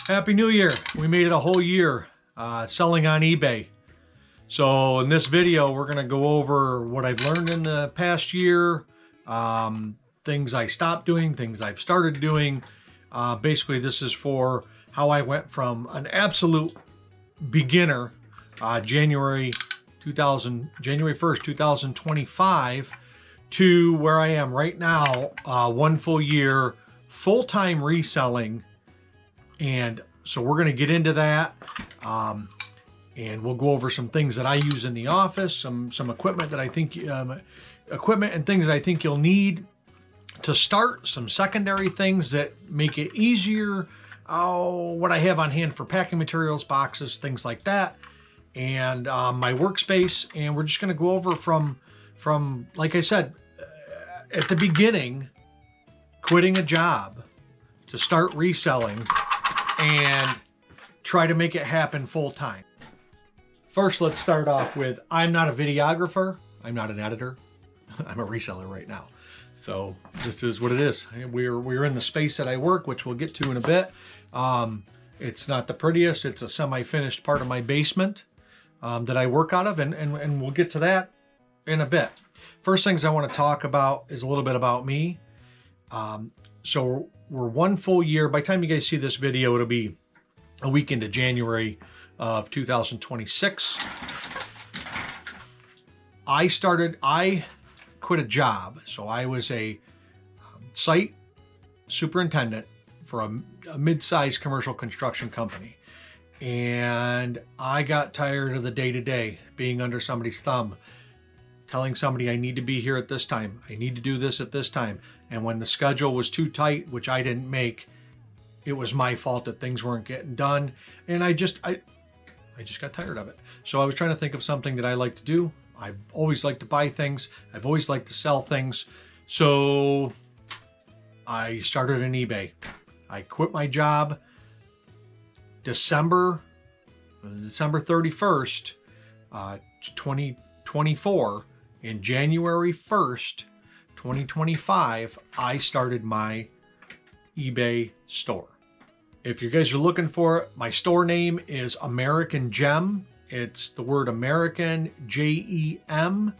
Happy New Year. We made it a whole year selling on eBay. So in this video, we're going to go over what I've learned in the past year, things I stopped doing, things I've started doing. Basically, this is for how I went from an absolute beginner, January 1st, 2025, to where I am right now, 1 full year, full-time reselling. And so we're going to get into that, and we'll go over some things that I use in the office, some equipment that I think, equipment and things that I think you'll need to start, some secondary things that make it easier, what I have on hand for packing materials, boxes, things like that, and my workspace. And we're just going to go over from, like I said, at the beginning, quitting a job to start reselling and try to make it happen full time. First, let's start off with, I'm not a videographer. I'm not an editor. I'm a reseller right now. So this is what it is. We're in the space that I work, which we'll get to in a bit. It's not the prettiest. It's a semi-finished part of my basement that I work out of, and we'll get to that in a bit. First things I want to talk about is a little bit about me. So we're 1 full year. By the time you guys see this video, it'll be a week into January of 2026. I quit a job. So I was a site superintendent for a mid-sized commercial construction company. And I got tired of the day-to-day being under somebody's thumb, telling somebody I need to be here at this time. I need to do this at this time. And when the schedule was too tight, which I didn't make, it was my fault that things weren't getting done. And I just got tired of it. So I was trying to think of something that I like to do. I've always liked to buy things. I've always liked to sell things. So I started an eBay. I quit my job December 31st, 2024. In January 1st, 2025, I started my eBay store. If you guys are looking for it, my store name is American Gem. It's the word American, J-E-M.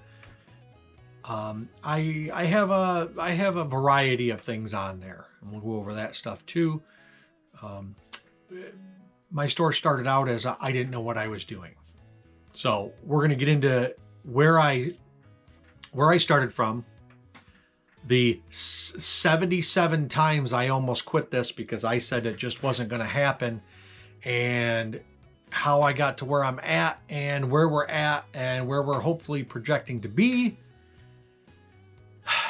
I have a variety of things on there, and we'll go over that stuff too. My store started out as I didn't know what I was doing. So we're going to get into where I started from, the 77 times I almost quit this because I said it just wasn't going to happen, and how I got to where I'm at and where we're at and where we're hopefully projecting to be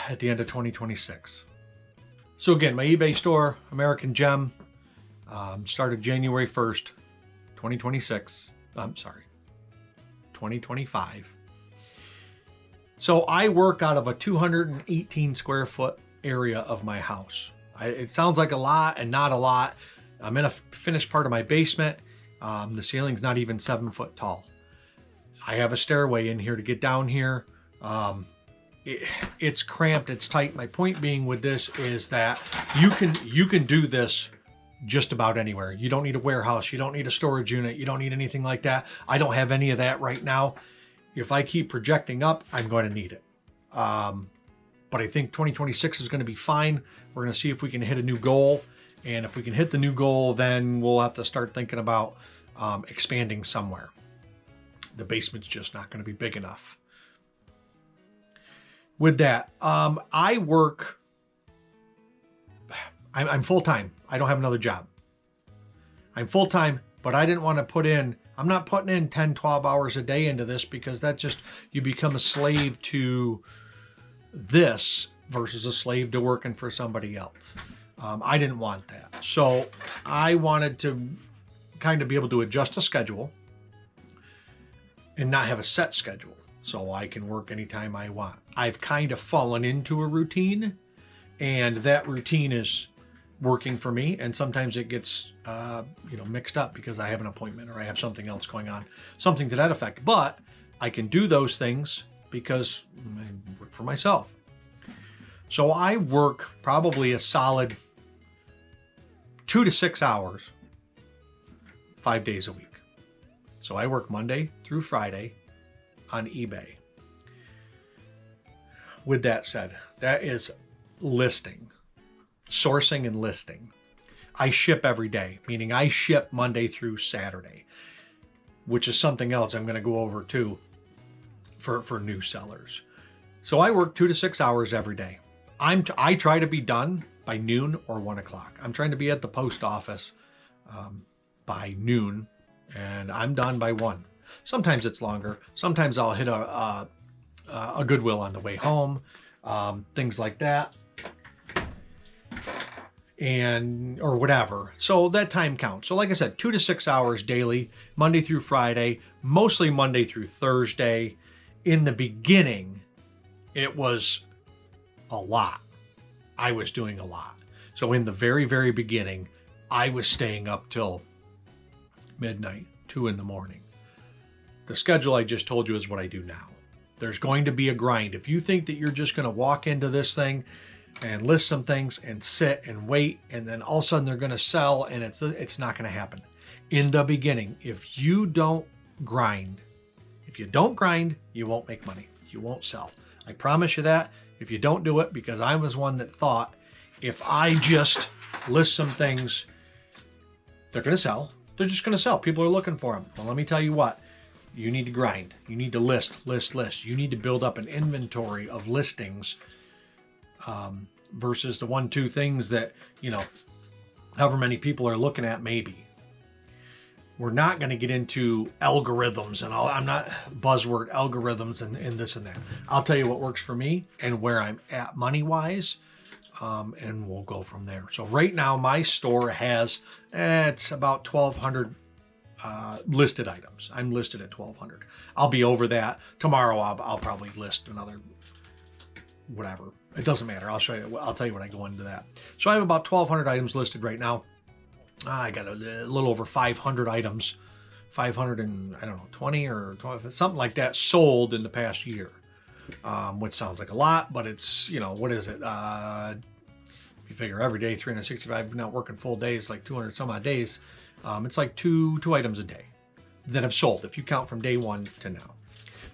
at the end of 2026. So again, my eBay store, American Gem, started January 1st, 2026. I'm sorry, 2025. So I work out of a 218 square foot area of my house. It sounds like a lot and not a lot. I'm in a finished part of my basement. The ceiling's not even 7 foot tall. I have a stairway in here to get down here. It's cramped, it's tight. My point being with this is that you can do this just about anywhere. You don't need a warehouse. You don't need a storage unit. You don't need anything like that. I don't have any of that right now. If I keep projecting up, I'm going to need it. But I think 2026 is going to be fine. We're going to see if we can hit a new goal. And if we can hit the new goal, then we'll have to start thinking about expanding somewhere. The basement's just not going to be big enough. With that, I'm full-time. I don't have another job. I'm full-time, but I didn't want to I'm not putting in 10, 12 hours a day into this, because you become a slave to this versus a slave to working for somebody else. I didn't want that. So I wanted to kind of be able to adjust a schedule and not have a set schedule, so I can work anytime I want. I've kind of fallen into a routine, and that routine is working for me. And sometimes it gets, mixed up because I have an appointment or I have something else going on, something to that effect. But I can do those things because I work for myself. So I work probably a solid 2 to 6 hours, 5 days a week. So I work Monday through Friday on eBay. With that said, that is listing, sourcing and listing. I ship every day, meaning I ship Monday through Saturday, which is something else I'm going to go over too for new sellers. So I work 2 to 6 hours every day. I try to be done by noon or 1 o'clock. I'm trying to be at the post office by noon, and I'm done by 1. Sometimes it's longer. Sometimes I'll hit a Goodwill on the way home, things like that, or whatever. So that time counts. So like I said, 2 to 6 hours daily, Monday through Friday, mostly Monday through Thursday. In the beginning, it was a lot. I was doing a lot. So in the very, very beginning, I was staying up till midnight, 2 in the morning. The schedule I just told you is what I do now. There's going to be a grind. If you think that you're just going to walk into this thing and list some things and sit and wait, and then all of a sudden they're going to sell, and it's not going to happen. In the beginning, if you don't grind, you won't make money. You won't sell. I promise you that. If you don't do it, because I was one that thought if I just list some things, they're going to sell. They're just going to sell. People are looking for them. Well, let me tell you what. You need to grind. You need to list. You need to build up an inventory of listings versus the 1-2 things that, however many people are looking at maybe. We're not going to get into algorithms and all. I'm not buzzword algorithms and this and that. I'll tell you what works for me and where I'm at money-wise, and we'll go from there. So right now, my store has, it's about 1,200 listed items. I'm listed at 1,200. I'll be over that. Tomorrow, I'll probably list another, whatever. It doesn't matter. I'll show you. I'll tell you when I go into that. So I have about 1,200 items listed right now. I got a little over 500 items, 520 or 20, something like that sold in the past year, which sounds like a lot, but it's, what is it? If you figure every day, 365, not working full days, like 200 some odd days, it's like two items a day that have sold if you count from day 1 to now.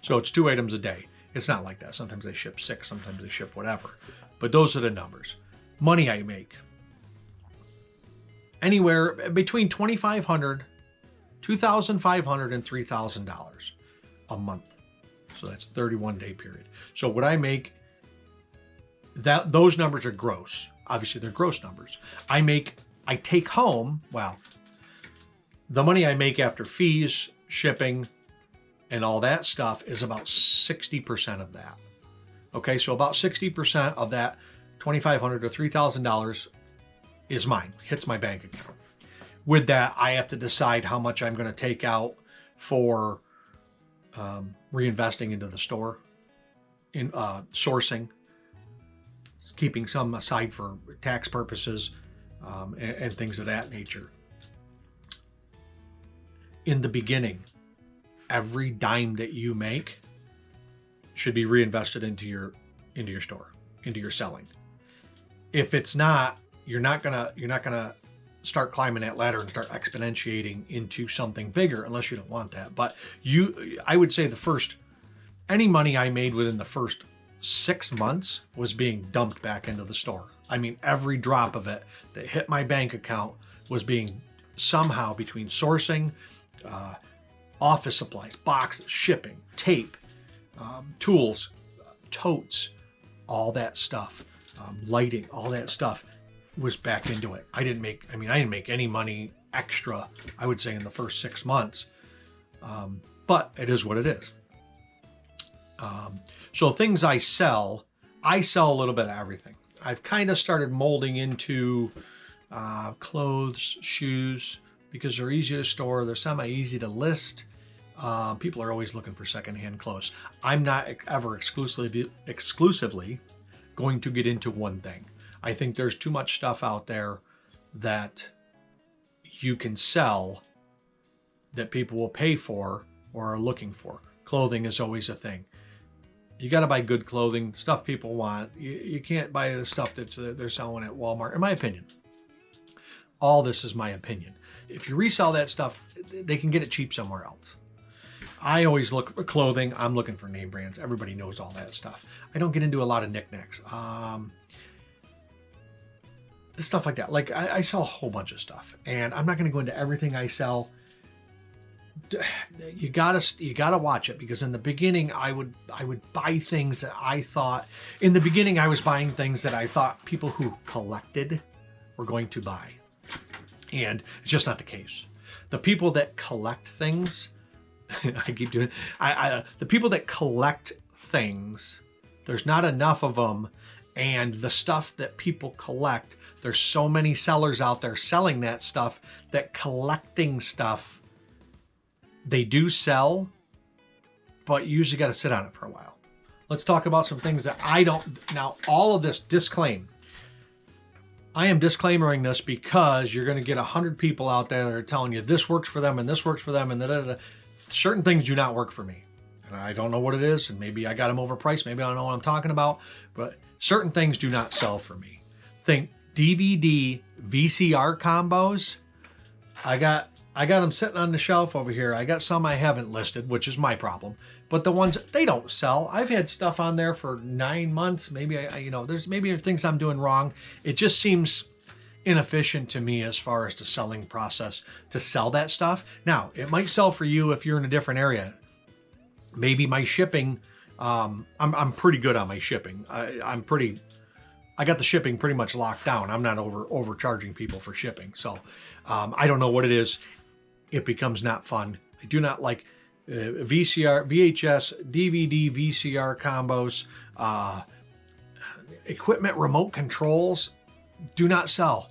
So it's 2 items a day. It's not like that. Sometimes they ship 6, sometimes they ship whatever, but those are the numbers. Money I make. Anywhere between $2,500, $2,500 and $3,000 a month. So that's 31-day period. So what I make, those numbers are gross. Obviously, they're gross numbers. I take home, the money I make after fees, shipping, and all that stuff is about 60% of that. Okay, so about 60% of that $2,500 to $3,000 is mine, hits my bank account. With that, I have to decide how much I'm going to take out for reinvesting into the store, in sourcing, keeping some aside for tax purposes, and things of that nature. In the beginning, every dime that you make should be reinvested into your store, into your selling. If it's not, you're not gonna start climbing that ladder and start exponentiating into something bigger unless you don't want that. But I would say any money I made within the first 6 months was being dumped back into the store. I mean, every drop of it that hit my bank account was being somehow between sourcing, office supplies, boxes, shipping, tape, tools, totes, all that stuff, lighting, all that stuff was back into it. I didn't make any money extra, I would say, in the first 6 months. But it is what it is. So things I sell a little bit of everything. I've kind of started molding into clothes, shoes, because they're easy to store. They're semi-easy to list. People are always looking for secondhand clothes. I'm not ever exclusively going to get into one thing. I think there's too much stuff out there that you can sell that people will pay for or are looking for. Clothing is always a thing. You got to buy good clothing, stuff people want. You can't buy the stuff that they're selling at Walmart, in my opinion. All this is my opinion. If you resell that stuff, they can get it cheap somewhere else. I always look for clothing. I'm looking for name brands. Everybody knows all that stuff. I don't get into a lot of knickknacks. Stuff like that. Like I sell a whole bunch of stuff, and I'm not going to go into everything I sell. You gotta watch it, because in the beginning I would buy things that I thought, in the beginning I was buying things that I thought people who collected were going to buy, and it's just not the case. The people that collect things, I keep doing it. The people that collect things, there's not enough of them, and the stuff that people collect, there's so many sellers out there selling that stuff that collecting stuff, they do sell, but you usually got to sit on it for a while. Let's talk about some things that I don't. Now, all of this disclaim. I am disclaimering this because you're going to get 100 people out there that are telling you this works for them and this works for them and da-da-da. Certain things do not work for me. And I don't know what it is, and maybe I got them overpriced. Maybe I don't know what I'm talking about, but certain things do not sell for me. Think DVD VCR combos. I got them sitting on the shelf over here. I got some I haven't listed, which is my problem. But the ones, they don't sell. I've had stuff on there for 9 months. Maybe there's maybe things I'm doing wrong. It just seems inefficient to me as far as the selling process to sell that stuff. Now, it might sell for you if you're in a different area. Maybe my shipping, I'm pretty good on my shipping. I got the shipping pretty much locked down. I'm not overcharging people for shipping. So I don't know what it is. It becomes not fun. I do not like VCR, VHS, DVD, VCR combos, equipment remote controls do not sell.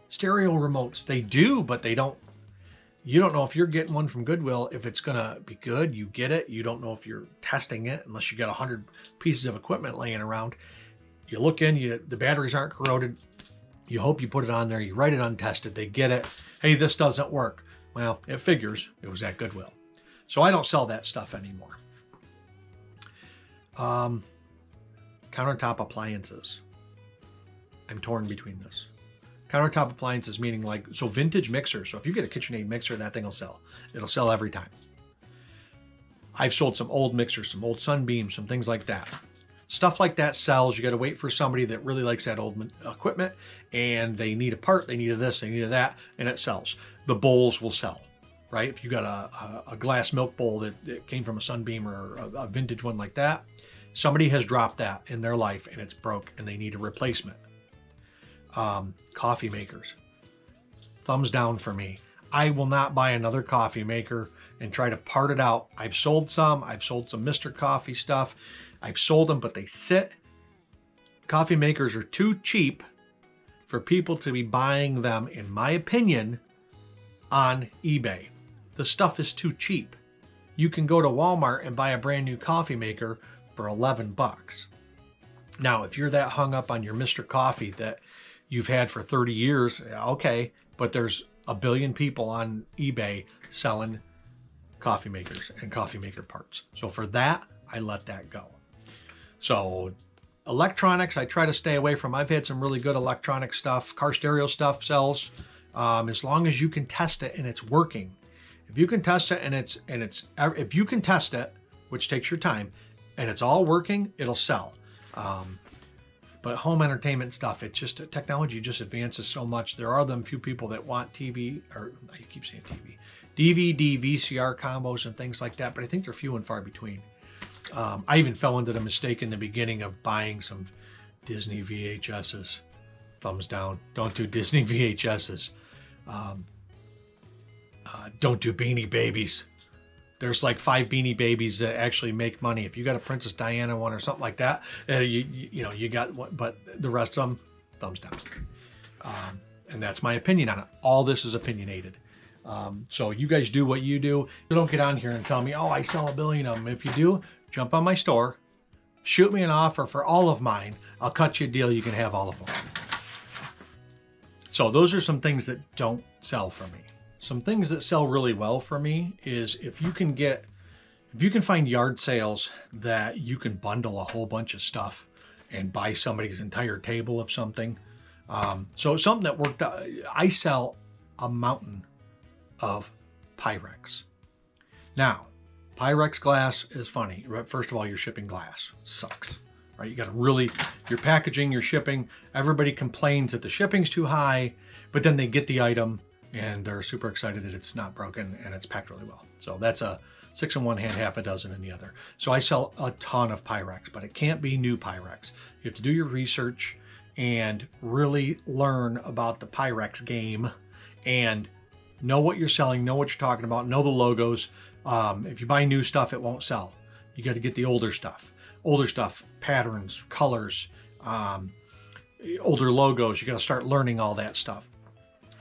Stereo remotes, they do, but they don't. You don't know if you're getting one from Goodwill, if it's going to be good. You get it. You don't know if you're testing it unless you got 100 pieces of equipment laying around. You look in, the batteries aren't corroded. You hope you put it on there. You write it untested. They get it. Hey, this doesn't work. Well, it figures. It was at Goodwill. So I don't sell that stuff anymore. Countertop appliances. I'm torn between this. Countertop appliances meaning so vintage mixers. So if you get a KitchenAid mixer, that thing will sell. It'll sell every time. I've sold some old mixers, some old Sunbeams, some things like that. Stuff like that sells. You got to wait for somebody that really likes that old equipment, and they need a part, they need this, they need that, and it sells. The bowls will sell, right? If you got a glass milk bowl that came from a Sunbeam or a vintage one like that, somebody has dropped that in their life and it's broke and they need a replacement. Coffee makers, thumbs down for me. I will not buy another coffee maker and try to part it out. I've sold some Mr. Coffee stuff. I've sold them, but they sit. Coffee makers are too cheap for people to be buying them, in my opinion, on eBay. The stuff is too cheap. You can go to Walmart and buy a brand new coffee maker for 11 bucks. Now, if you're that hung up on your Mr. Coffee that you've had for 30 years, okay, but there's a billion people on eBay selling coffee makers and coffee maker parts. So for that, I let that go. So electronics, I try to stay away from. I've had some really good electronic stuff. Car stereo stuff sells as long as you can test it and it's working. If you can test it if you can test it, which takes your time, and it's all working, it'll sell. But home entertainment stuff, it's just technology just advances so much. There are them few people that want TV, or I keep saying TV, DVD, VCR combos and things like that, but I think they're few and far between. I even fell into the mistake in the beginning of buying some Disney VHSs. Thumbs down. Don't do Disney VHSs. Don't do Beanie Babies. There's like 5 Beanie Babies that actually make money. If you got a Princess Diana one or something like that, you got one, but the rest of them, thumbs down. And that's my opinion on it. All this is opinionated. So you guys do what you do. Don't get on here and tell me, oh, I sell a billion of them. If you do, jump on my store, shoot me an offer for all of mine. I'll cut you a deal. You can have all of them. So those are some things that don't sell for me. Some things that sell really well for me is if you If you can find yard sales that you can bundle a whole bunch of stuff and buy somebody's entire table of something. So something that worked out, I sell a mountain of Pyrex. Now, Pyrex glass is funny. First of all, you're shipping glass. It sucks, right? You got to really, your packaging, your shipping, everybody complains that the shipping's too high, but then they get the item and they're super excited that it's not broken and it's packed really well. So that's a 6 in one hand, half a dozen in the other. So I sell a ton of Pyrex, but it can't be new Pyrex. You have to do your research and really learn about the Pyrex game and know what you're selling, know what you're talking about, know the logos. If you buy new stuff, it won't sell. You got to get the older stuff, patterns, colors, older logos. You got to start learning all that stuff.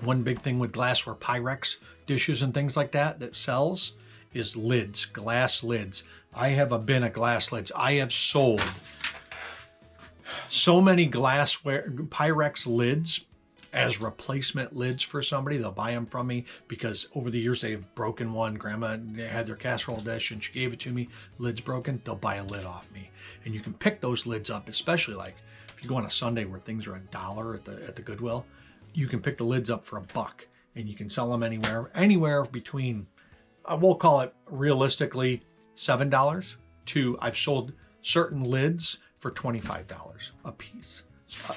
One big thing with glassware, Pyrex dishes and things like that sells is lids, glass lids. I have a bin of glass lids. I have sold so many glassware Pyrex lids as replacement lids for somebody. They'll buy them from me because over the years they've broken one. Grandma had their casserole dish and she gave it to me. Lid's broken. They'll buy a lid off me. And you can pick those lids up, especially like if you go on a Sunday where things are $1 at the Goodwill. You can pick the lids up for $1 and you can sell them anywhere between, we'll call it realistically $7 to, I've sold certain lids for $25 a piece.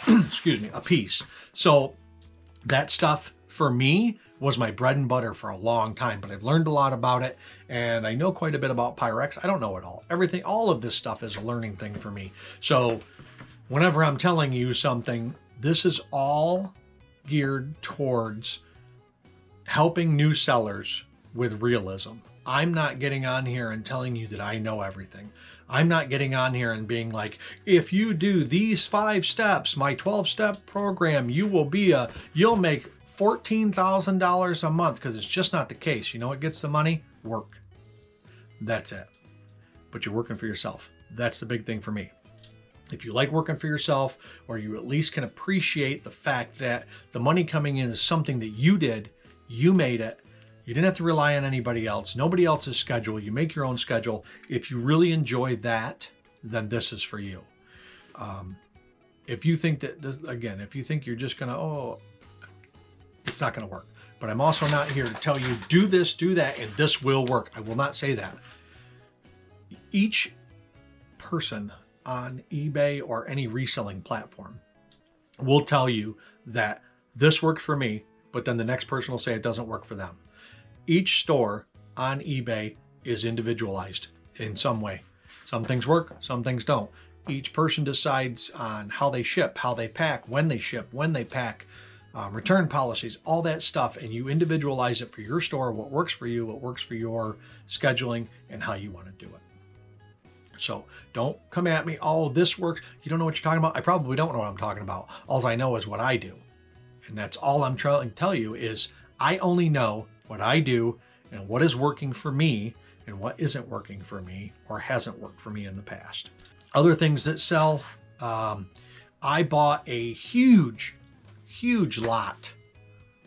Excuse me, a piece. So that stuff for me was my bread and butter for a long time, but I've learned a lot about it and I know quite a bit about Pyrex. I don't know it all. Everything, all of this stuff is a learning thing for me. So whenever I'm telling you something, this is all geared towards helping new sellers with realism. I'm not getting on here and telling you that I know everything. I'm not getting on here and being like, if you do these 5 steps, my 12-step program, you'll make $14,000 a month, because it's just not the case. You know what gets the money? Work. That's it. But you're working for yourself. That's the big thing for me. If you like working for yourself, or you at least can appreciate the fact that the money coming in is something that you did, you made it, you didn't have to rely on anybody else, nobody else's schedule, you make your own schedule. If you really enjoy that, then this is for you. If you think that, again, if you think you're just gonna, it's not gonna work. But I'm also not here to tell you, do this, do that, and this will work. I will not say that. Each person on eBay or any reselling platform will tell you that this worked for me, but then the next person will say it doesn't work for them. Each store on eBay is individualized in some way. Some things work, some things don't. Each person decides on how they ship, how they pack, when they ship, when they pack, return policies, all that stuff, and you individualize it for your store, what works for you, what works for your scheduling, and how you want to do it. So don't come at me, oh, this works. You don't know what you're talking about. I probably don't know what I'm talking about. All I know is what I do. And that's all I'm trying to tell you is I only know what I do and what is working for me and what isn't working for me or hasn't worked for me in the past. Other things that sell, I bought a huge lot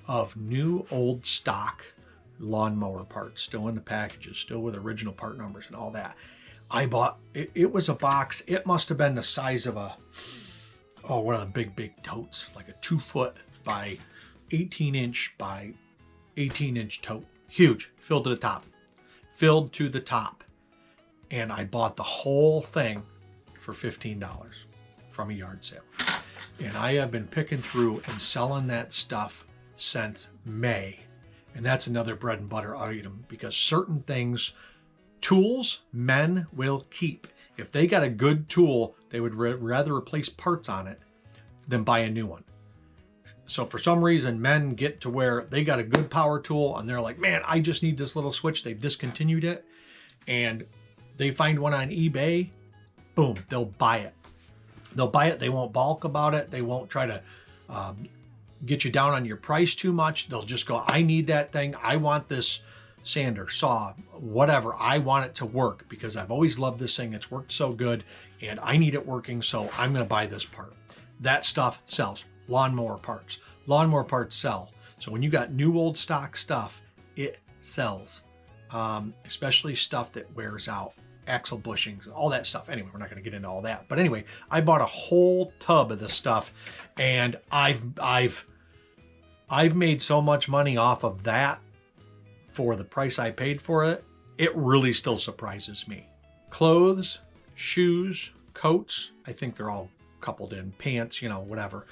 of new old stock lawnmower parts, still in the packages, still with original part numbers and all that. I bought, it was a box. It must have been the size of one of the big totes, like a 2-foot by 18-inch by 18-inch tote. Huge, filled to the top. And I bought the whole thing for $15 from a yard sale. And I have been picking through and selling that stuff since May. And that's another bread and butter item, because certain things, tools, men will keep. If they got a good tool, they would rather replace parts on it than buy a new one. So for some reason, men get to where they got a good power tool and they're like, man, I just need this little switch. They've discontinued it and they find one on eBay. Boom, they'll buy it. They won't balk about it. They won't try to get you down on your price too much. They'll just go, I need that thing. I want this sander, saw, whatever. I want it to work because I've always loved this thing. It's worked so good and I need it working. So I'm going to buy this part. That stuff sells. Lawnmower parts sell. So when you got new old stock stuff, it sells. especially stuff that wears out, axle bushings, all that stuff. Anyway, we're not going to get into all that. But anyway, I bought a whole tub of this stuff, and I've made so much money off of that for the price I paid for it. It really still surprises me. Clothes, shoes, coats, I think they're all coupled in, pants, you know, whatever.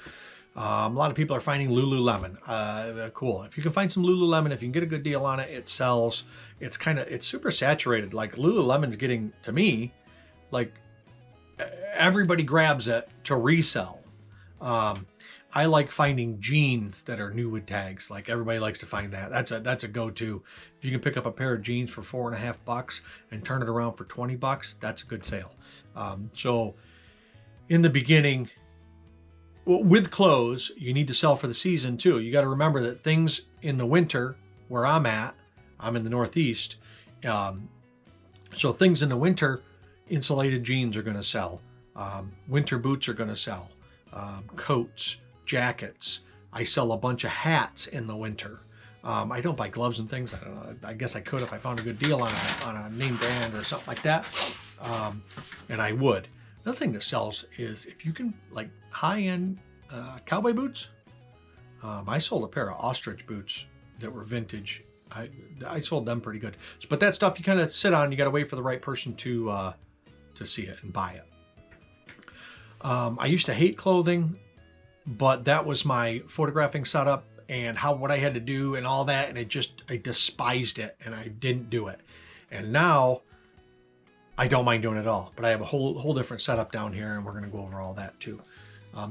A lot of people are finding Lululemon. Cool. If you can find some Lululemon, if you can get a good deal on it, it sells. It's super saturated. Like Lululemon's getting, to me, like everybody grabs it to resell. I like finding jeans that are new with tags. Like everybody likes to find that. That's a go-to. If you can pick up a pair of jeans for $4.50 and turn it around for $20, that's a good sale. So in the beginning, with clothes, you need to sell for the season too. You got to remember that things in the winter, where I'm in the Northeast, so things in the winter, insulated jeans are going to sell. Winter boots are going to sell. Coats, jackets. I sell a bunch of hats in the winter. I don't buy gloves and things. I don't know. I guess I could if I found a good deal on a name brand or something like that. And I would. Another thing that sells is if you can, like high-end cowboy boots. I sold a pair of ostrich boots that were vintage. I sold them pretty good. But that stuff you kind of sit on. You got to wait for the right person to see it and buy it. I used to hate clothing, but that was my photographing setup and what I had to do and all that. And I despised it and I didn't do it. And now I don't mind doing it at all, but I have a whole different setup down here, and we're going to go over all that too.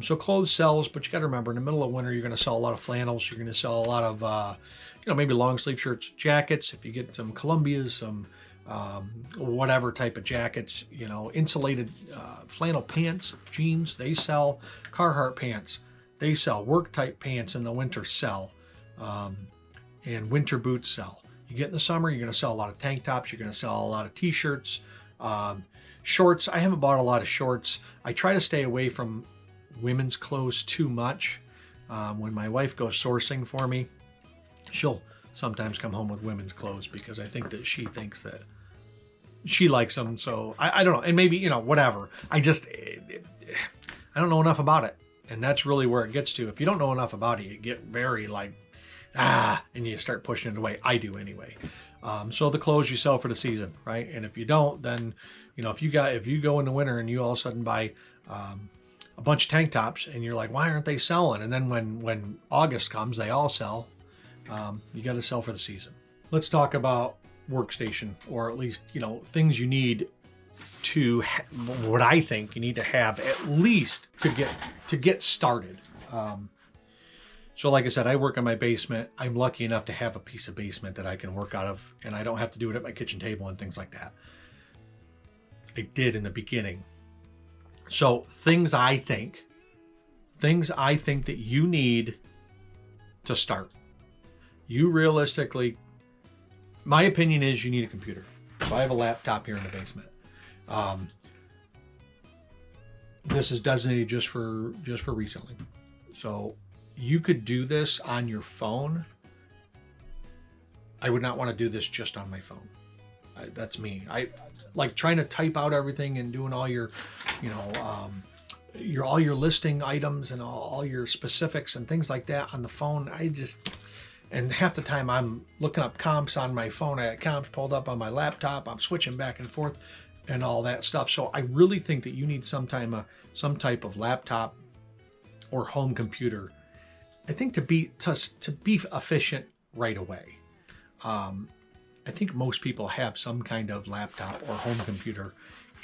So clothes sells, but you got to remember in the middle of winter, you're going to sell a lot of flannels. You're going to sell a lot of, maybe long sleeve shirts, jackets. If you get some Columbias, some whatever type of jackets, insulated flannel pants, jeans, they sell. Carhartt pants, they sell. Work type pants in the winter sell, and winter boots sell. You get in the summer, you're going to sell a lot of tank tops. You're going to sell a lot of t-shirts, shorts. I haven't bought a lot of shorts. I try to stay away from women's clothes too much. When my wife goes sourcing for me, she'll sometimes come home with women's clothes because I think that she thinks that she likes them. So I don't know. And maybe, whatever. I don't know enough about it. And that's really where it gets to. If you don't know enough about it, you get very and you start pushing it away. I do anyway. So the clothes you sell for the season, right? And if you don't, then, if you go in the winter and you all of a sudden buy a bunch of tank tops and you're like, why aren't they selling? And then when August comes, they all sell. You got to sell for the season. Let's talk about workstation, or at least, things you need to, what I think you need to have at least to get started. So like I said, I work in my basement. I'm lucky enough to have a piece of basement that I can work out of, and I don't have to do it at my kitchen table and things like that. I did in the beginning. So things I think that you need to start. You realistically, my opinion is you need a computer. So I have a laptop here in the basement. This is designated just for reselling. So you could do this on your phone. I would not want to do this just on my phone. That's me. I like trying to type out everything and doing all your, all your listing items and all your specifics and things like that on the phone. And half the time I'm looking up comps on my phone. I got comps pulled up on my laptop. I'm switching back and forth and all that stuff. So I really think that you need some type of laptop or home computer. I think to be efficient right away. I think most people have some kind of laptop or home computer,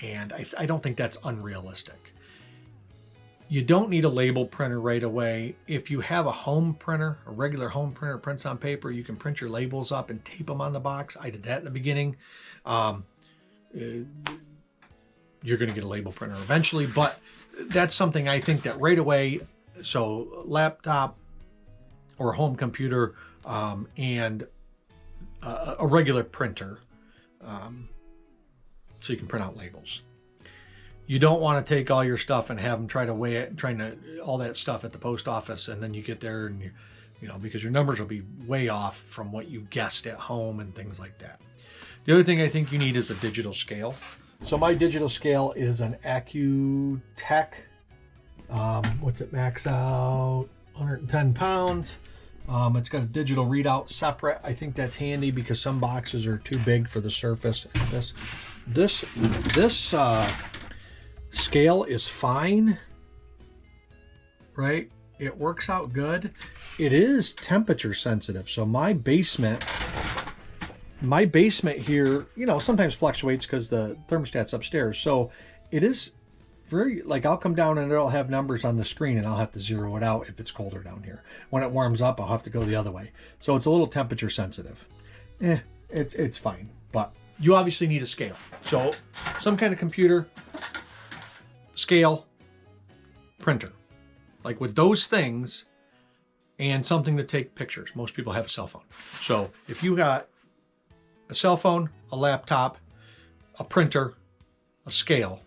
and I don't think that's unrealistic. You don't need a label printer right away. If you have a home printer, a regular home printer prints on paper, you can print your labels up and tape them on the box. I did that in the beginning. You're going to get a label printer eventually, but that's something I think that right away. So laptop or home computer, and a regular printer, so you can print out labels. You don't want to take all your stuff and have them try to weigh it, all that stuff at the post office, and then you get there and because your numbers will be way off from what you guessed at home and things like that. The other thing I think you need is a digital scale. So my digital scale is an Accutech. What's it max out? 110 pounds. It's got a digital readout separate. I think that's handy because some boxes are too big for the surface. This scale is fine, right? It works out good. It is temperature sensitive. So my basement here, you know, sometimes fluctuates because the thermostat's upstairs. So it is very, like, I'll come down and it'll have numbers on the screen and I'll have to zero it out if it's colder down here. When it warms up, I'll have to go the other way. So it's a little temperature sensitive. It's fine, but you obviously need a scale. So some kind of computer, scale, printer. Like with those things and something to take pictures. Most people have a cell phone. So if you got a cell phone, a laptop, a printer, a scale,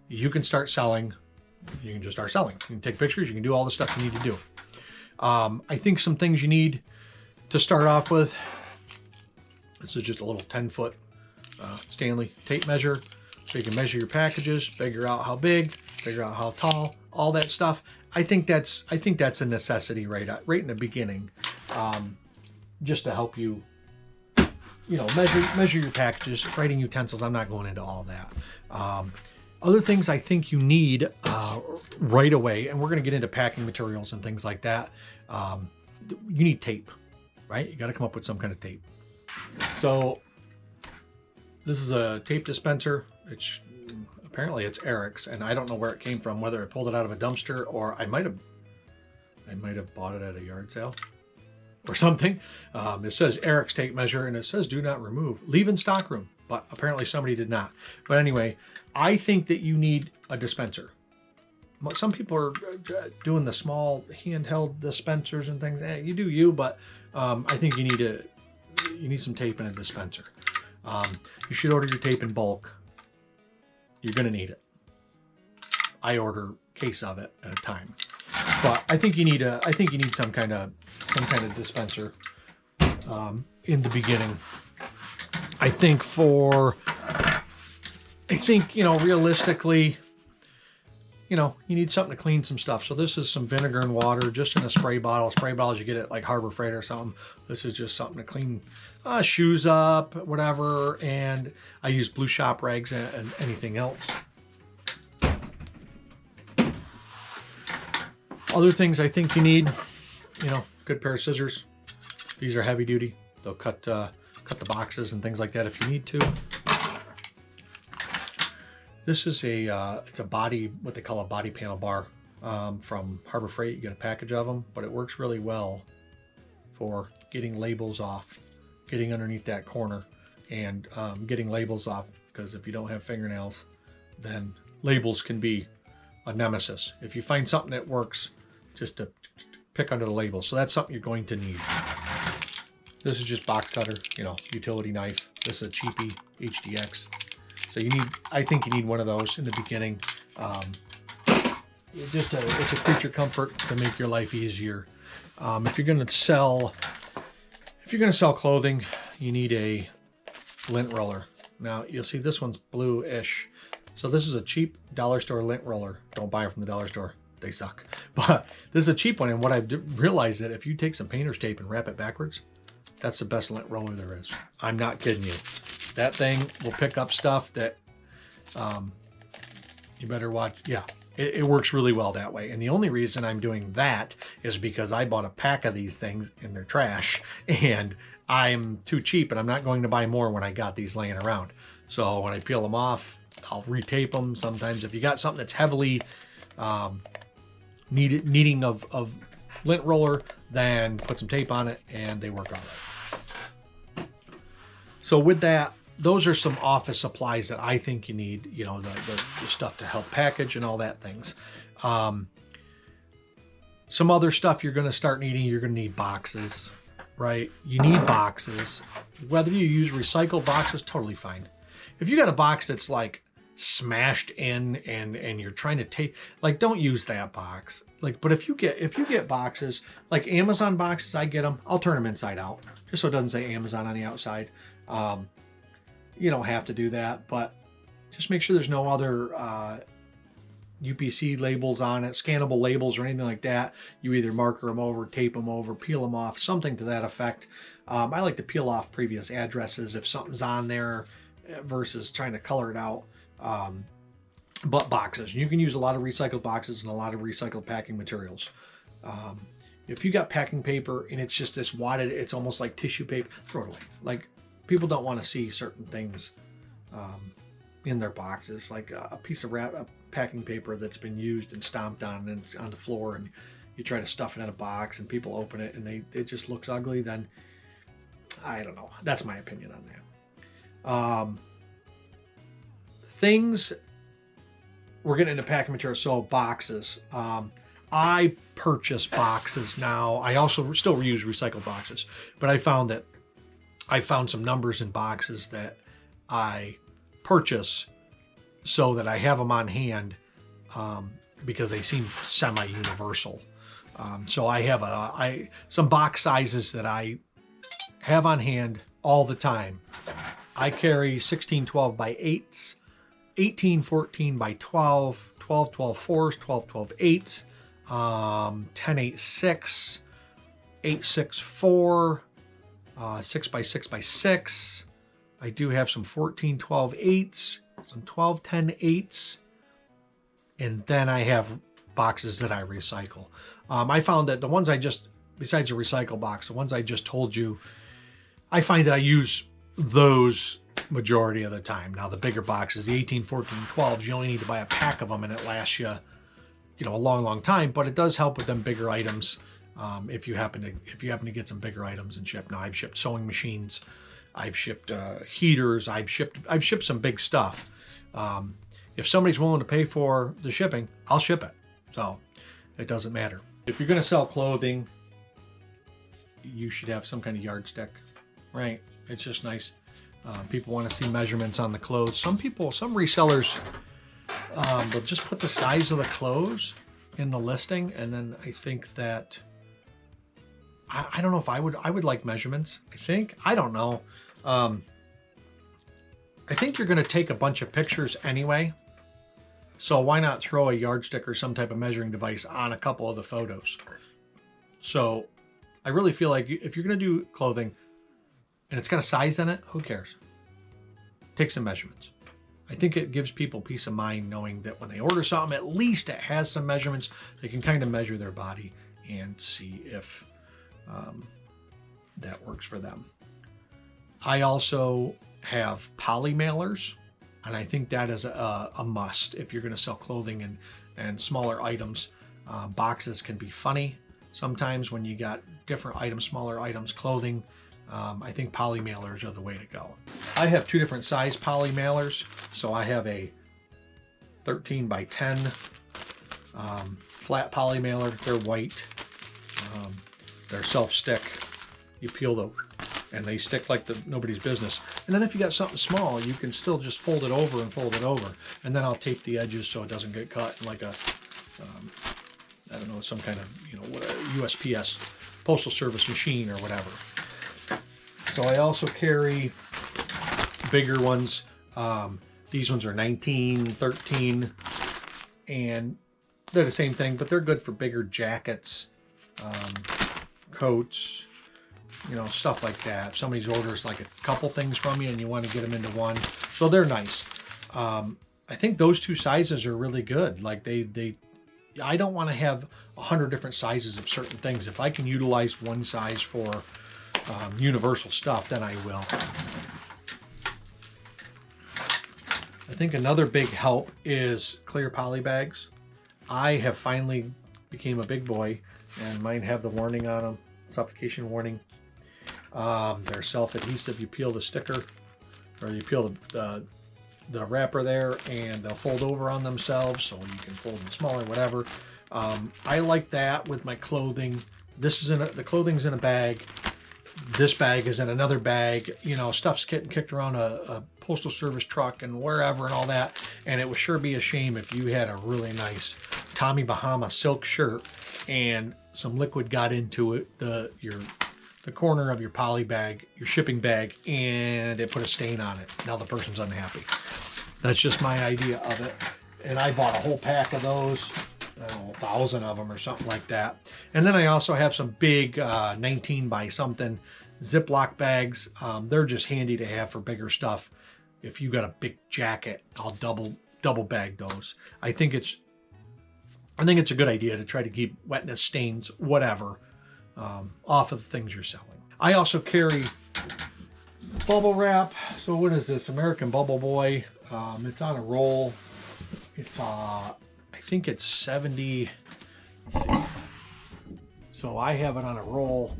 you can start selling. You can just start selling. You can take pictures. You can do all the stuff you need to do. I think some things you need to start off with. This is just a little 10-foot Stanley tape measure. So you can measure your packages, figure out how big, figure out how tall, all that stuff. I think that's a necessity right in the beginning, just to help you, you know, measure your packages, writing utensils. I'm not going into all that. Other things I think you need right away, and we're going to get into packing materials and things like that. You need tape, right? You got to come up with some kind of tape. So this is a tape dispenser. Apparently it's Eric's, and I don't know where it came from, whether I pulled it out of a dumpster or I might have bought it at a yard sale or something. It says Eric's tape measure, and it says do not remove, leave in stockroom, but apparently somebody did not. But anyway, I think that you need a dispenser. Some people are doing the small handheld dispensers and things. You do you, but I think you need some tape in a dispenser. You should order your tape in bulk. You're going to need it. I order a case of it at a time, but I think you need some kind of dispenser in the beginning. I think you know, realistically, you know, you need something to clean some stuff. So this is some vinegar and water just in a spray bottle. Spray bottles you get at like Harbor Freight or something. This is just something to clean shoes up, whatever. And I use Blue Shop rags and anything else. Other things I think you need, you know, good pair of scissors. These are heavy duty. They'll cut the boxes and things like that if you need to. This is it's a body, what they call a body panel bar from Harbor Freight. You get a package of them, but it works really well for getting labels off, getting underneath that corner and getting labels off, because if you don't have fingernails, then labels can be a nemesis. If you find something that works, just to pick under the label. So that's something you're going to need. This is just box cutter, you know, utility knife. This is a cheapie HDX. So I think you need one of those in the beginning. It's a creature comfort to make your life easier. If you're going to sell clothing, you need a lint roller. Now you'll see this one's blue-ish. So this is a cheap dollar store lint roller. Don't buy them from the dollar store. They suck. But this is a cheap one. And what I've realized that if you take some painter's tape and wrap it backwards, that's the best lint roller there is. I'm not kidding you. That thing will pick up stuff that you better watch. Yeah, it works really well that way. And the only reason I'm doing that is because I bought a pack of these things in their trash and I'm too cheap and I'm not going to buy more when I got these laying around. So when I peel them off, I'll retape them. Sometimes if you got something that's heavily needing of lint roller, then put some tape on it and they work all right. So with that, those are some office supplies that I think you need, you know, the stuff to help package and all that things. Some other stuff you're going to start needing, you're going to need boxes, right? You need boxes. Whether you use recycled boxes, totally fine. If you got a box that's like smashed in and you're trying to take, like, don't use that box. Like, but if you get boxes, like Amazon boxes, I get them, I'll turn them inside out, just so it doesn't say Amazon on the outside. you don't have to do that, but just make sure there's no other UPC labels on it, scannable labels or anything like that. You either marker them over, tape them over, peel them off, something to that effect. I like to peel off previous addresses if something's on there versus trying to color it out. But boxes, you can use a lot of recycled boxes and a lot of recycled packing materials. If you got packing paper and it's just this wadded, it's almost like tissue paper, throw it away. Like, people don't want to see certain things in their boxes, like a piece of packing paper that's been used and stomped on and on the floor, and you try to stuff it in a box and people open it and it just looks ugly. Then I don't know. That's my opinion on that. Things, we're getting into packing material. So boxes. I purchase boxes now. I also still use recycled boxes, but I found some numbers in boxes that I purchase so that I have them on hand because they seem semi-universal. So I have some box sizes that I have on hand all the time. I carry 1612 by 8s, 1814 by 12, 1212 4s, 1212 8s, 1086, 864, 6 by 6 by 6. I do have some 1412 8s, some 1210 8s, and then I have boxes that I recycle. I found that the ones besides the recycle box, the ones I just told you, I find that I use those majority of the time. Now the bigger boxes, the 18, 14, 12s, you only need to buy a pack of them and it lasts you, a long time, but it does help with them bigger items. If you happen to get some bigger items and ship. Now I've shipped sewing machines, I've shipped heaters, I've shipped some big stuff. If somebody's willing to pay for the shipping, I'll ship it. So it doesn't matter. If you're going to sell clothing, you should have some kind of yardstick, right? It's just nice. People want to see measurements on the clothes. Some resellers, they'll just put the size of the clothes in the listing, and then I think that I don't know if I would like measurements. I don't know. I think you're going to take a bunch of pictures anyway, so why not throw a yardstick or some type of measuring device on a couple of the photos? So I really feel like if you're going to do clothing and it's got a size in it, who cares? Take some measurements. I think it gives people peace of mind knowing that when they order something, at least it has some measurements. They can kind of measure their body and see if that works for them. I also have poly mailers, and I think that is a must if you're going to sell clothing and smaller items. Boxes can be funny sometimes when you got different items, smaller items, clothing. I think poly mailers are the way to go. I have two different size poly mailers. So I have a 13 by 10 flat poly mailer. They're white. They're self-stick. You peel them and they stick like nobody's business. And then if you got something small, you can still just fold it over and fold it over. And then I'll tape the edges so it doesn't get cut in like a, I don't know, some kind of, USPS postal service machine or whatever. So I also carry bigger ones. These ones are 19, 13, and they're the same thing, but they're good for bigger jackets, coats, stuff like that. If somebody's orders like a couple things from you and you want to get them into one, so they're nice. I think those two sizes are really good. Like I don't want to have 100 different sizes of certain things. If I can utilize one size for universal stuff, then I will. I think another big help is clear poly bags. I have finally became a big boy, and mine have the warning on them, suffocation warning. They're self-adhesive. You peel the sticker, or you peel the wrapper there, and they'll fold over on themselves, so you can fold them smaller, whatever. I like that with my clothing. The clothing's in a bag. This bag is in another bag. Stuff's getting kicked around a postal service truck and wherever and all that. And it would sure be a shame if you had a really nice Tommy Bahama silk shirt and some liquid got into it, your the corner of your poly bag, your shipping bag, and it put a stain on it. Now the person's unhappy. That's just my idea of it. And I bought a whole pack of those, I don't know, 1,000 of them or something like that. And then I also have some big 19 by something Ziploc bags. They're just handy to have for bigger stuff. If you got a big jacket, I'll double bag those. I think it's a good idea to try to keep wetness, stains, whatever, off of the things you're selling. I also carry bubble wrap. So what is this? American Bubble Boy. It's on a roll. It's I think it's 70. Let's see. So I have it on a roll.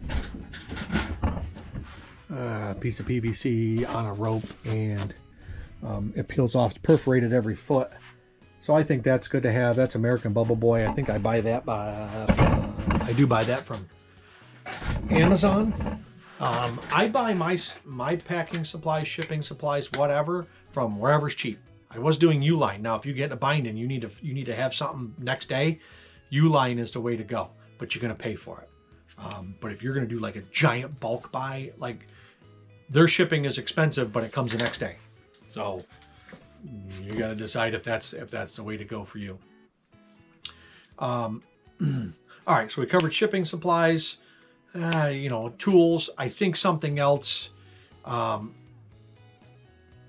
Piece of PVC on a rope, and it peels off. It's perforated every foot. So I think that's good to have. That's American Bubble Boy. I think I buy that I do buy that from Amazon. I buy my packing supplies, shipping supplies, whatever, from wherever's cheap. I was doing Uline. Now, if you get in a bind and you need to have something next day, Uline is the way to go, but you're going to pay for it. But if you're going to do like a giant bulk buy, like their shipping is expensive, but it comes the next day. So you got to decide if that's the way to go for you. All right, so we covered shipping supplies, tools. I think something else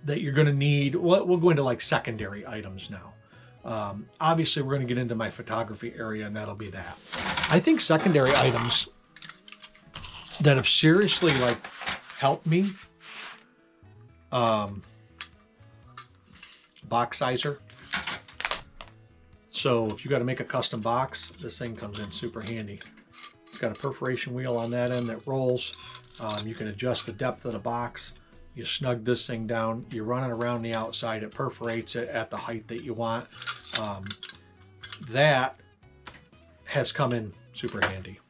that you're going to need. We'll go into like secondary items now. Obviously, we're going to get into my photography area, and that'll be that. I think secondary items that have seriously like helped me. Box sizer. So if you got to make a custom box, this thing comes in super handy. It's got a perforation wheel on that end that rolls. You can adjust the depth of the box. You snug this thing down, you run it around the outside, it perforates it at the height that you want. That has come in super handy.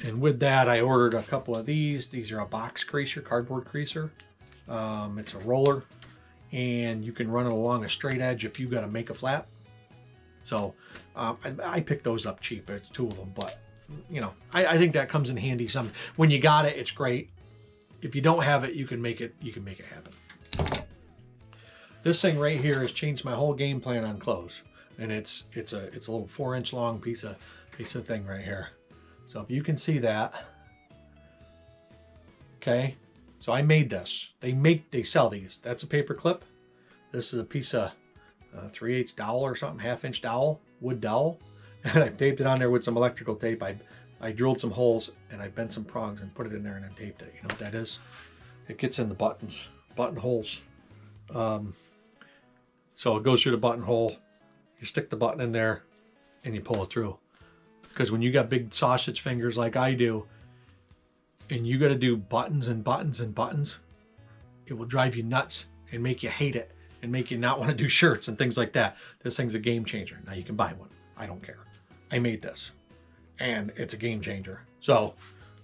And with that, I ordered a couple of these. These are a box creaser, cardboard creaser. It's a roller, and you can run it along a straight edge if you got to make a flap. So I picked those up cheap. It's 2 of them, but I think that comes in handy. When you got it, it's great. If you don't have it, you can make it happen. This thing right here has changed my whole game plan on clothes, and it's a little 4-inch long piece of thing right here. So if you can see that, okay. So I made this. They sell these. That's a paper clip. This is a piece of 3/8 dowel or something, 1/2-inch dowel, wood dowel, and I taped it on there with some electrical tape. I drilled some holes and I bent some prongs and put it in there and then taped it. You know what that is? It gets in the buttonholes. So it goes through the buttonhole. You stick the button in there and you pull it through. Because when you got big sausage fingers like I do, and you got to do buttons and buttons and buttons, it will drive you nuts and make you hate it and make you not want to do shirts and things like that. This thing's a game changer. Now you can buy one. I don't care. I made this. And it's a game changer. So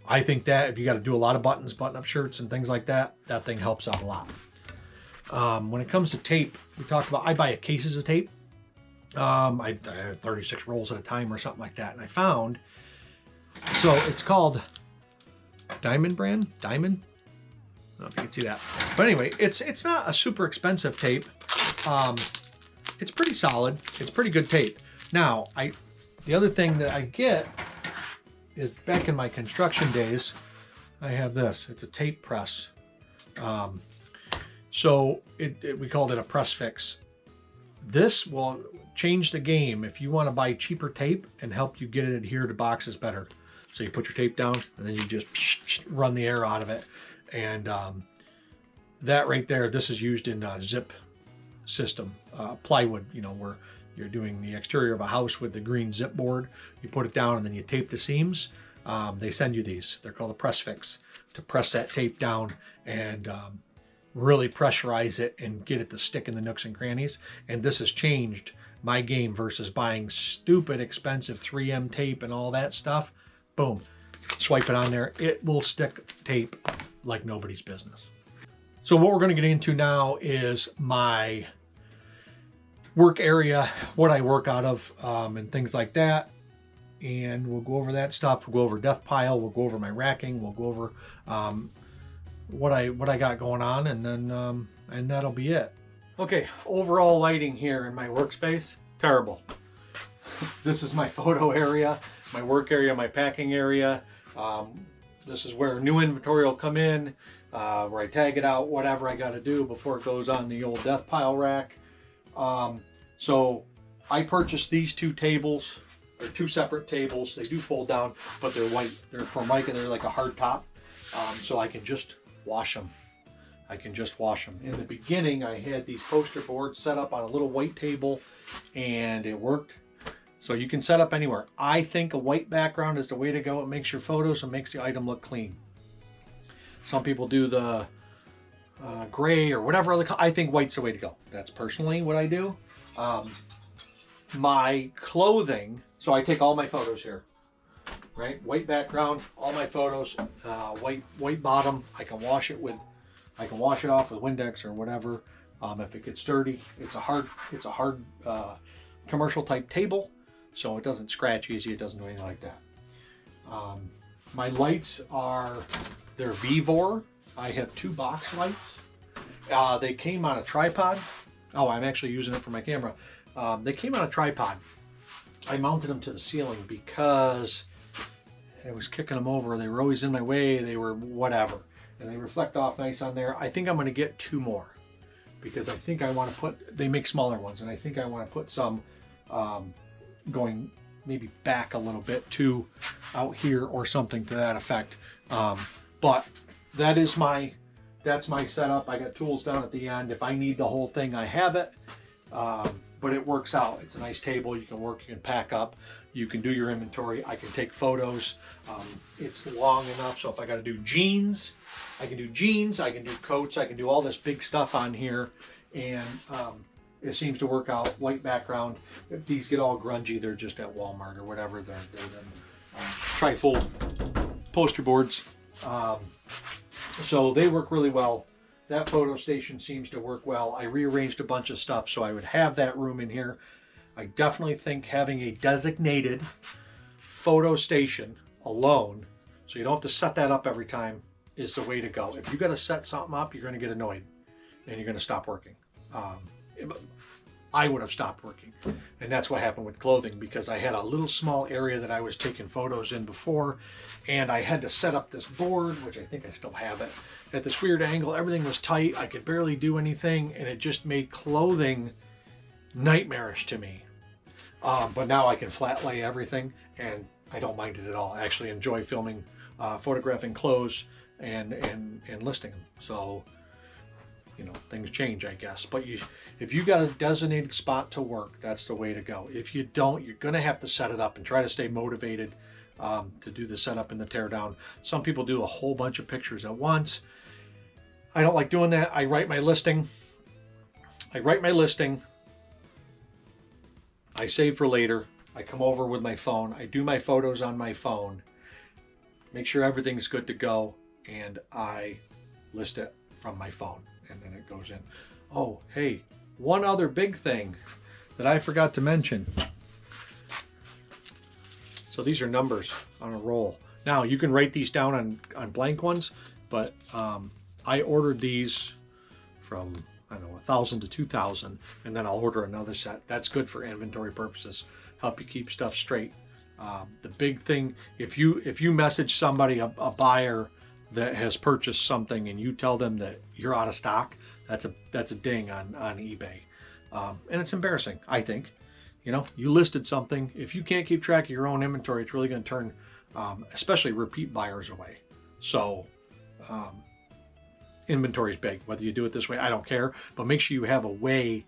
I think that if you got to do a lot of buttons, button-up shirts and things like that, that thing helps out a lot. When it comes to tape, we talked about, I buy cases of tape. I have 36 rolls at a time or something like that. And I found, so it's called Diamond brand. I don't know if you can see that. But anyway, it's not a super expensive tape. It's pretty solid. It's pretty good tape. Now, the other thing that I get is back in my construction days, I have this. It's a tape press. So we called it a press fix. This will change the game if you want to buy cheaper tape and help you get it adhere to boxes better. So you put your tape down and then you just run the air out of it. And that right there, this is used in a zip system, plywood, where you're doing the exterior of a house with the green zip board. You put it down and then you tape the seams. They send you these. They're called a press fix, to press that tape down and really pressurize it and get it to stick in the nooks and crannies. And this has changed my game versus buying stupid expensive 3M tape and all that stuff. Boom, swipe it on there. It will stick tape like nobody's business. So what we're going to get into now is my work area, what I work out of, and things like that. and we'll go over that stuff. We'll go over death pile. We'll go over my racking. We'll go over what I got going on, and then and that'll be it. Okay, overall lighting here in my workspace, terrible. This is my photo area, my work area, my packing area. This is where new inventory will come in, where I tag it out, whatever I got to do before it goes on the old death pile rack. So I purchased these two tables. They're two separate tables. They do fold down, but they're white. They're Formica. They're like a hard top, so I can just wash them. I can just wash them. In the beginning, I had these poster boards set up on a little white table, and it worked. So you can set up anywhere. I think a white background is the way to go. It makes your photos and makes the item look clean. Some people do the gray or whatever other color. I think white's the way to go. That's personally what I do. My clothing, so I take all my photos here, right? White background, all my photos, white bottom. I can wash it off with Windex or whatever. If it gets dirty, it's a hard commercial type table, so it doesn't scratch easy. It doesn't do anything like that. My lights they're Vivor. I have two box lights. They came on a tripod. Oh, I'm actually using it for my camera. They came on a tripod. I mounted them to the ceiling because I was kicking them over. They were always in my way. They were whatever. And they reflect off nice on there. I think I'm going to get two more because I think I want to they make smaller ones, and I think I want to put some going maybe back a little bit to out here or something to that effect. But that's my setup. I got tools down at the end. If I need the whole thing, I have it. But it works out. It's a nice table. You can work, you can pack up, you can do your inventory. I can take photos. It's long enough, so if I got to do jeans, I can do jeans, I can do coats, I can do all this big stuff on here, and it seems to work out. White background. If these get all grungy, they're just at Walmart or whatever. They're trifold poster boards. So they work really well. That photo station seems to work well. I rearranged a bunch of stuff so I would have that room in here. I definitely think having a designated photo station alone, so you don't have to set that up every time, is the way to go. If you got to set something up, you're going to get annoyed and you're going to stop working. I would have stopped working. And that's what happened with clothing, because I had a little small area that I was taking photos in before, and I had to set up this board, which I think I still have it, at this weird angle. Everything was tight. I could barely do anything, and it just made clothing nightmarish to me. But now I can flat lay everything, and I don't mind it at all. I actually enjoy filming, photographing clothes and listing them. So, you know, things change, I guess. But if you got a designated spot to work, that's the way to go. If you don't, you're going to have to set it up and try to stay motivated to do the setup and the tear down. Some people do a whole bunch of pictures at once. I don't like doing that. I write my listing. I save for later. I come over with my phone. I do my photos on my phone. Make sure everything's good to go. And I list it from my phone. And then it goes in. Oh, hey, one other big thing that I forgot to mention. So these are numbers on a roll. Now you can write these down on blank ones, but I ordered these from, I don't know, 1,000 to 2,000, and then I'll order another set. That's good for inventory purposes. Help you keep stuff straight. The big thing, if you message somebody, a buyer that has purchased something, and you tell them that you're out of stock, that's a ding on eBay, and it's embarrassing. I think, you know, you listed something. If you can't keep track of your own inventory, it's really going to turn, especially repeat buyers away. So, inventory is big. Whether you do it this way, I don't care, but make sure you have a way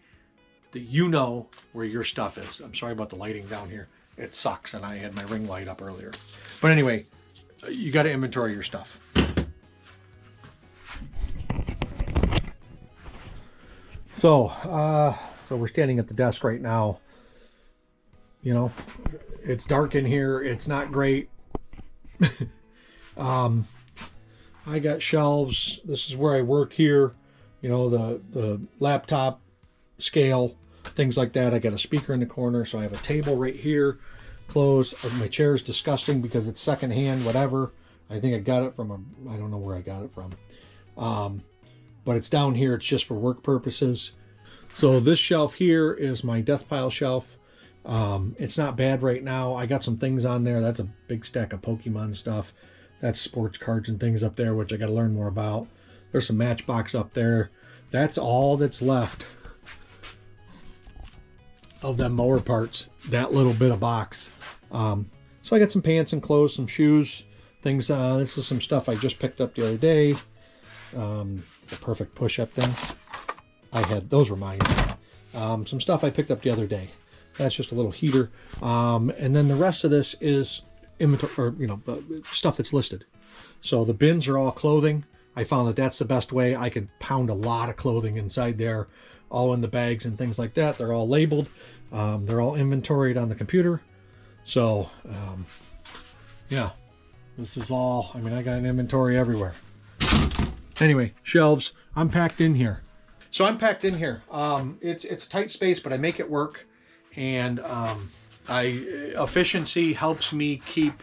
that you know where your stuff is. I'm sorry about the lighting down here. It sucks, and I had my ring light up earlier. But anyway, you got to inventory your stuff. So we're standing at the desk right now. You know, it's dark in here. It's not great. I got shelves. This is where I work here. You know, the laptop, scale, things like that. I got a speaker in the corner, so I have a table right here. clothes. My chair is disgusting because it's secondhand, whatever. I think I got it from I don't know where I got it from. But it's down here. It's just for work purposes. So this shelf here is my death pile shelf. It's not bad right now. I got some things on there. That's a big stack of Pokemon stuff. That's sports cards and things up there, which I got to learn more about. There's some Matchbox up there. That's all that's left of them mower parts, that little bit of box. So I got some pants and clothes, some shoes, things. This is some stuff I just picked up the other day. The perfect push-up thing. Those were mine. Some stuff I picked up the other day. That's just a little heater. And then the rest of this is inventory, or, stuff that's listed. So the bins are all clothing. I found that that's the best way. I can pound a lot of clothing inside there, all in the bags and things like that. They're all labeled. They're all inventoried on the computer. So, yeah, this is all, I got an inventory everywhere. Anyway, shelves, I'm packed in here. So I'm packed in here. It's a tight space, but I make it work. And efficiency helps me keep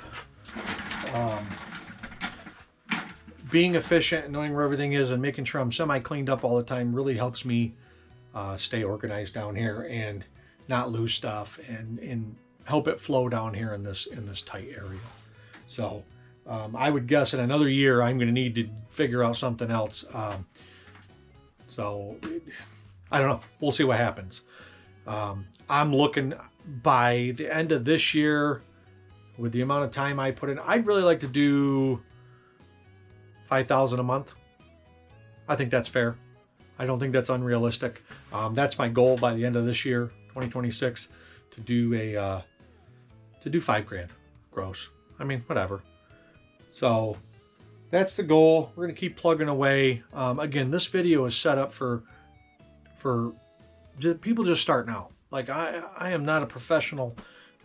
being efficient and knowing where everything is and making sure I'm semi-cleaned up all the time really helps me stay organized down here and not lose stuff and help it flow down here in this tight area. So I would guess in another year I'm going to need to figure out something else. So I don't know. We'll see what happens. I'm looking by the end of this year, with the amount of time I put in, I'd really like to do $5,000 a month. I think that's fair. I don't think that's unrealistic. That's my goal by the end of this year, 2026, to do $5,000 gross. Whatever. So that's the goal. We're going to keep plugging away. Again, this video is set up for people just starting out. Like I am not a professional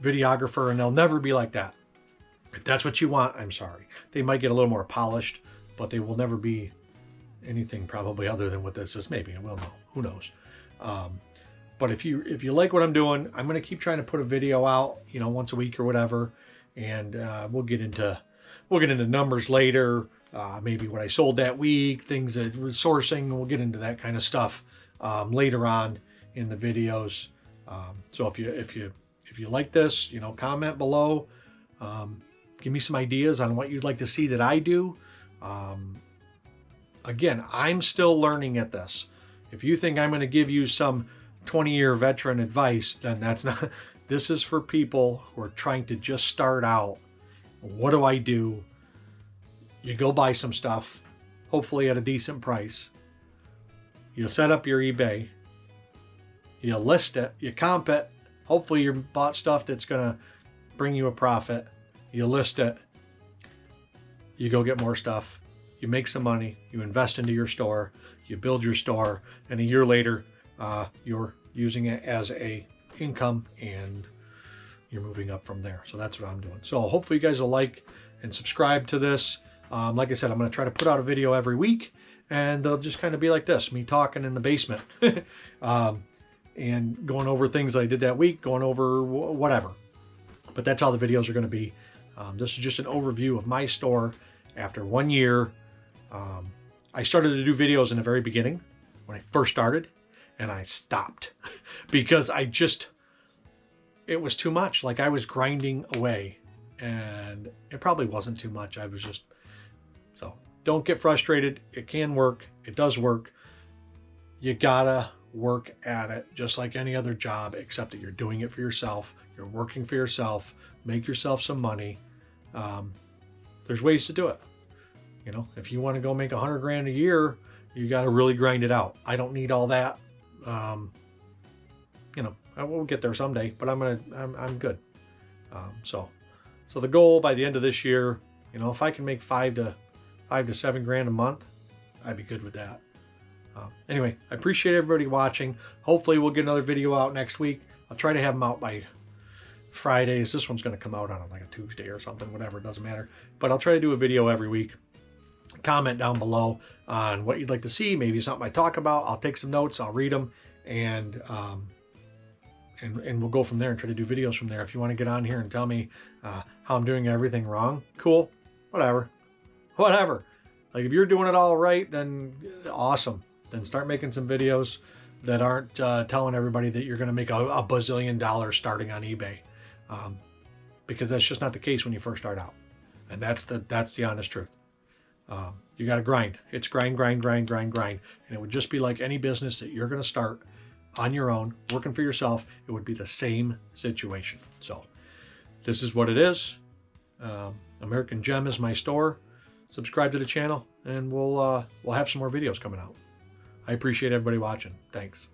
videographer, and they'll never be like that. If that's what you want, I'm sorry. They might get a little more polished, but they will never be anything probably other than what this is. Maybe, we'll know. Who knows? But if you like what I'm doing, I'm going to keep trying to put a video out, once a week or whatever, and we'll get into numbers later. Maybe what I sold that week, things that was sourcing. We'll get into that kind of stuff later on in the videos. So if you like this, comment below. Give me some ideas on what you'd like to see that I do. Again, I'm still learning at this. If you think I'm going to give you some 20-year veteran advice, then that's not. This is for people who are trying to just start out. What do I do? You go buy some stuff, hopefully at a decent price. You set up your eBay. You list it. You comp it. Hopefully you bought stuff that's going to bring you a profit. You list it. You go get more stuff. You make some money. You invest into your store. You build your store. And a year later, you're using it as a income and you're moving up from there. So that's what I'm doing. So hopefully you guys will like and subscribe to this. Like I said, I'm going to try to put out a video every week, and they'll just kind of be like this, me talking in the basement and going over things that I did that week, going over whatever. But that's how the videos are going to be. This is just an overview of my store after 1 year. I started to do videos in the very beginning when I first started, and I stopped because it was too much. Like I was grinding away, and it probably wasn't too much. So don't get frustrated. It can work. It does work. You gotta work at it just like any other job, except that you're doing it for yourself. You're working for yourself. Make yourself some money. There's ways to do it. If you want to go make $100,000 a year, you got to really grind it out. I don't need all that. I will get there someday, but I'm good. So the goal by the end of this year, if I can make $5,000 to $7,000 a month, I'd be good with that. Anyway, I appreciate everybody watching. Hopefully we'll get another video out next week. I'll try to have them out by Fridays. This one's going to come out on like a Tuesday or something, whatever, it doesn't matter. But I'll try to do a video every week. Comment down below on what you'd like to see, maybe something I talk about. I'll take some notes, I'll read them, and and we'll go from there and try to do videos from there. If you want to get on here and tell me how I'm doing everything wrong, cool, whatever. Like if you're doing it all right, then awesome. Then start making some videos that aren't telling everybody that you're going to make a bazillion dollars starting on eBay, because that's just not the case when you first start out, and that's the honest truth. You got to grind. It's grind, and it would just be like any business that you're going to start on your own, working for yourself. It would be the same situation. So this is what it is. American Gem is my store. Subscribe to the channel, and we'll have some more videos coming out. I appreciate everybody watching. Thanks.